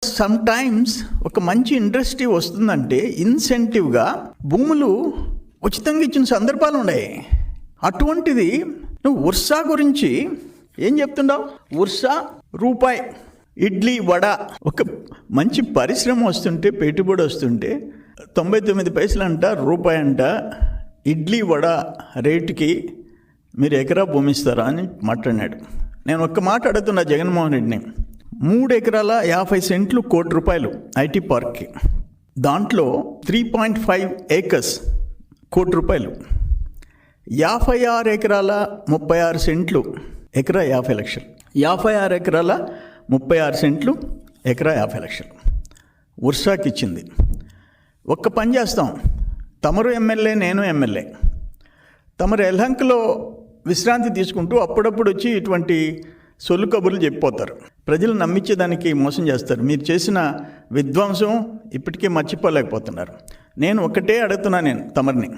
Some times ఒక మంచి industry వస్తుందంటే ఇన్సెంటివ్గా భూములు ఉచితంగా ఇచ్చిన సందర్భాలు ఉన్నాయి. అటువంటిది నువ్వు ఉర్సా గురించి ఏం చెప్తున్నావు? ఉర్సా రూపాయి, ఇడ్లీ వడ, ఒక మంచి పరిశ్రమ వస్తుంటే, పెట్టుబడి వస్తుంటే 99 పైసలు అంట, రూపాయి అంట ఇడ్లీ వడ రేటుకి మీరు ఎకరా భూమి ఇస్తారా అని మాట్లాడినాడు. నేను ఒక్క మాట అడుగుతున్నా జగన్మోహన్ రెడ్డిని. 3 ఎకరాల 50 సెంట్లు ₹1,00,00,000 ఐటీ పార్క్కి, దాంట్లో 3.5 ఏకర్స్ ₹1,00,00,000, 56 ఎకరాల 36 సెంట్లు ఎకరా 50 లక్షలు, 56 ఎకరాల 36 సెంట్లు ఎకరా 50 లక్షలు ఉర్సాకి ఇచ్చింది. ఒక్క పని చేస్తాం, తమరు ఎమ్మెల్యే, నేను ఎమ్మెల్యే, తమరు ఎల్హంకలో విశ్రాంతి తీసుకుంటూ అప్పుడప్పుడు వచ్చి ఇటువంటి సొల్లు కబుర్లు చెప్పిపోతారు, ప్రజలు నమ్మించేదానికి మోసం చేస్తారు. మీరు చేసిన విధ్వంసం ఇప్పటికే మర్చిపోలేకపోతున్నారు. నేను ఒకటే అడుగుతున్నా, నేను తమరిని,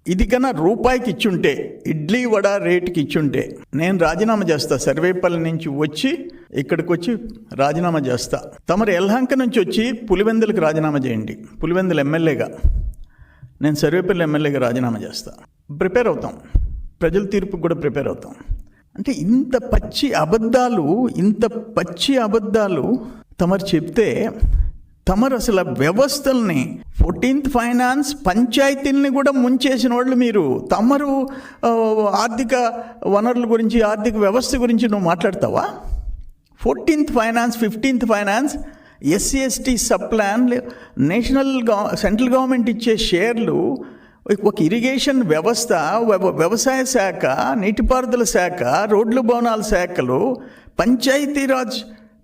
ఇది కన్నా రూపాయికి ఇచ్చుంటే, ఇడ్లీ వడ రేటుకి ఇచ్చుంటే నేను రాజీనామా చేస్తా. సర్వేపల్లి నుంచి వచ్చి ఇక్కడికి వచ్చి రాజీనామా చేస్తా. తమరు ఎల్హంక నుంచి వచ్చి పులివెందులకు రాజీనామా చేయండి. పులివెందులు ఎమ్మెల్యేగా, నేను సర్వేపల్లి ఎమ్మెల్యేగా రాజీనామా చేస్తా. ప్రిపేర్ అవుతాం, ప్రజల తీర్పుకు కూడా ప్రిపేర్ అవుతాం. అంటే ఇంత పచ్చి అబద్ధాలు తమరు చెప్తే, తమరు అసలు వ్యవస్థల్ని 14th ఫైనాన్స్ పంచాయతీల్ని కూడా ముంచేసిన వాళ్ళు మీరు. తమరు ఆర్థిక వనరుల గురించి, ఆర్థిక వ్యవస్థ గురించి నువ్వు మాట్లాడతావా? 14th finance, 15th finance, SC/ST sub plan, central government ఇచ్చే షేర్లు, ఒక ఇరిగేషన్ వ్యవస్థ, వ్యవసాయ శాఖ, నీటిపారుదల శాఖ, రోడ్లు భవనాల శాఖలు,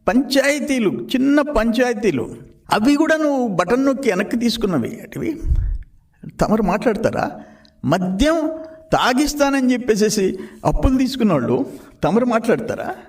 పంచాయతీలు, చిన్న పంచాయతీలు, అవి కూడా నువ్వు బటన్ నొక్కి వెనక్కి తీసుకున్నవి. అటువి తమరు మాట్లాడతారా? మద్యం తాగిస్తానని చెప్పేసి అప్పులు తీసుకున్న వాళ్ళు తమరు మాట్లాడతారా?